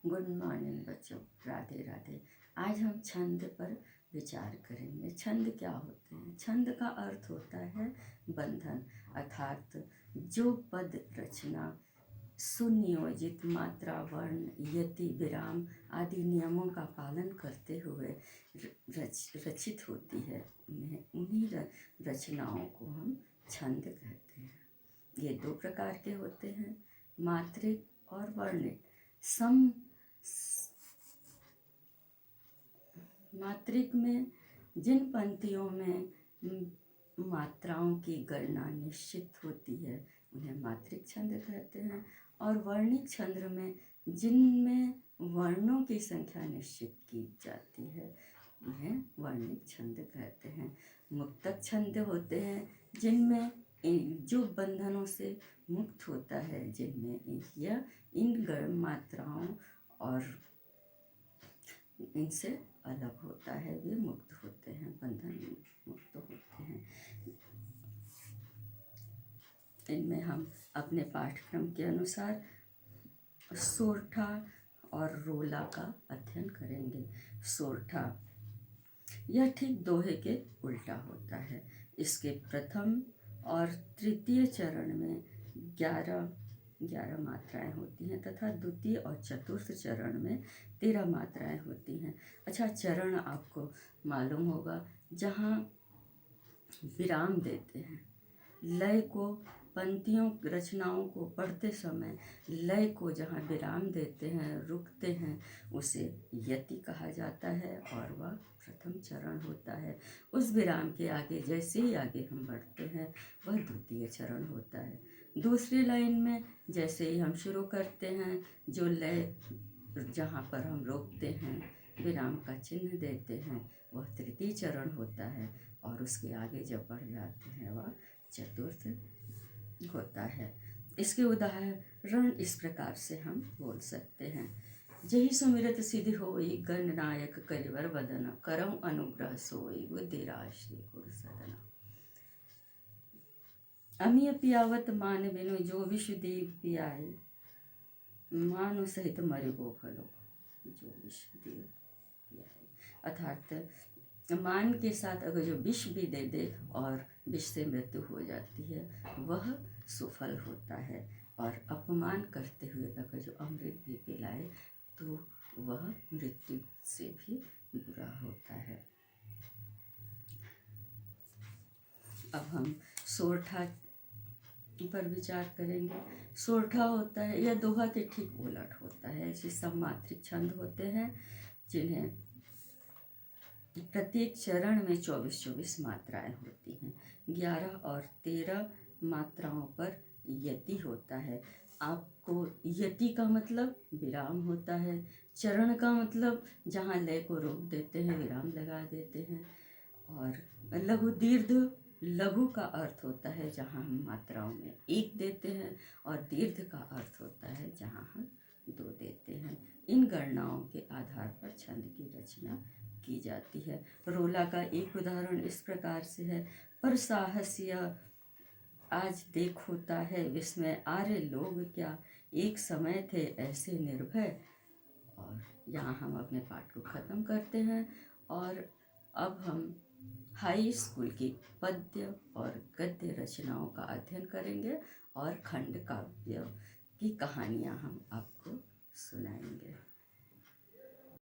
Good morning बच्चों, राधे राधे। आज हम छंद पर विचार करेंगे। छंद क्या होते हैं? छंद का अर्थ होता है बंधन, अर्थात जो पद रचना सुनियोजित मात्रा, वर्ण, यति, विराम आदि नियमों का पालन करते हुए रचित होती है, उन्हीं रचनाओं को हम छंद कहते हैं। ये दो प्रकार के होते हैं, मात्रिक और वर्णिक। मात्रिक में जिन पंक्तियों में मात्राओं की गणना निश्चित होती है उन्हें मात्रिक छंद कहते हैं, और वर्णिक छंद में जिनमें वर्णों की संख्या निश्चित की जाती है उन्हें वर्णिक छंद कहते हैं। मुक्तक छंद होते हैं जिनमें जो बंधनों से मुक्त होता है, जिनमें यह इन गण मात्राओं और इनसे अलग होता है, वे मुक्त होते हैं, बंधन मुक्त होते हैं। इनमें हम अपने पाठ्यक्रम के अनुसार सोरठा और रोला का अध्ययन करेंगे। सोरठा यह ठीक दोहे के उल्टा होता है। इसके प्रथम और तृतीय चरण में 11 मात्राएं होती हैं तथा द्वितीय और चतुर्थ चरण में 13 मात्राएं होती हैं। अच्छा, चरण आपको मालूम होगा जहाँ विराम देते हैं, लय को, पंक्तियों रचनाओं को पढ़ते समय लय को जहाँ विराम देते हैं, रुकते हैं, उसे यति कहा जाता है और वह प्रथम चरण होता है। उस विराम के आगे जैसे ही आगे हम बढ़ते हैं वह द्वितीय चरण होता है। दूसरी लाइन में जैसे ही हम शुरू करते हैं, जो लय जहाँ पर हम रोकते हैं, विराम का चिन्ह देते हैं, वह तृतीय चरण होता है, और उसके आगे जब बढ़ जाते हैं वह चतुर्थ होता है। इसके उदाहरण इस प्रकार से हम बोल सकते हैं। जही सुमिरत सिद्धि होई, गणनायक करिवर बदन, करऊं अनुग्रह सोई, बुद्धिराज गुरु सदन। अमीय पियावत मान बिनु, जो विश्व देव पियाई, मानो सहित मरि गो भलो, जो विश्व देव पियाई। अर्थात मान के साथ अगर जो विष भी दे दे और विष से मृत्यु हो जाती है वह सुफल होता है, और अपमान करते हुए अगर जो अमृत भी पिलाए तो वह मृत्यु से भी बुरा होता है। अब हम सोरठा पर विचार करेंगे। सोरठा होता है, यह दोहा के ठीक उलट होता है। ऐसे सब मात्रिक छंद होते हैं जिन्हें प्रत्येक चरण में 24 मात्राएं होती हैं। 11 और 13 मात्राओं पर यति होता है। आपको यति का मतलब विराम होता है, चरण का मतलब जहाँ लय को रोक देते हैं, विराम लगा देते हैं, और लघु दीर्घ, लघु का अर्थ होता है जहाँ हम मात्राओं में 1 देते हैं, और दीर्घ का अर्थ होता है जहाँ हम 2 देते हैं। इन गणनाओं के आधार पर छंद की रचना की जाती है। रोला का एक उदाहरण इस प्रकार से है। पर साहसिया आज देख होता है विस्मय, आरे लोग क्या एक समय थे ऐसे निर्भय। और यहाँ हम अपने पाठ को ख़त्म करते हैं, और अब हम हाई स्कूल की पद्य और गद्य रचनाओं का अध्ययन करेंगे और खंड काव्य की कहानियाँ हम आपको सुनाएंगे।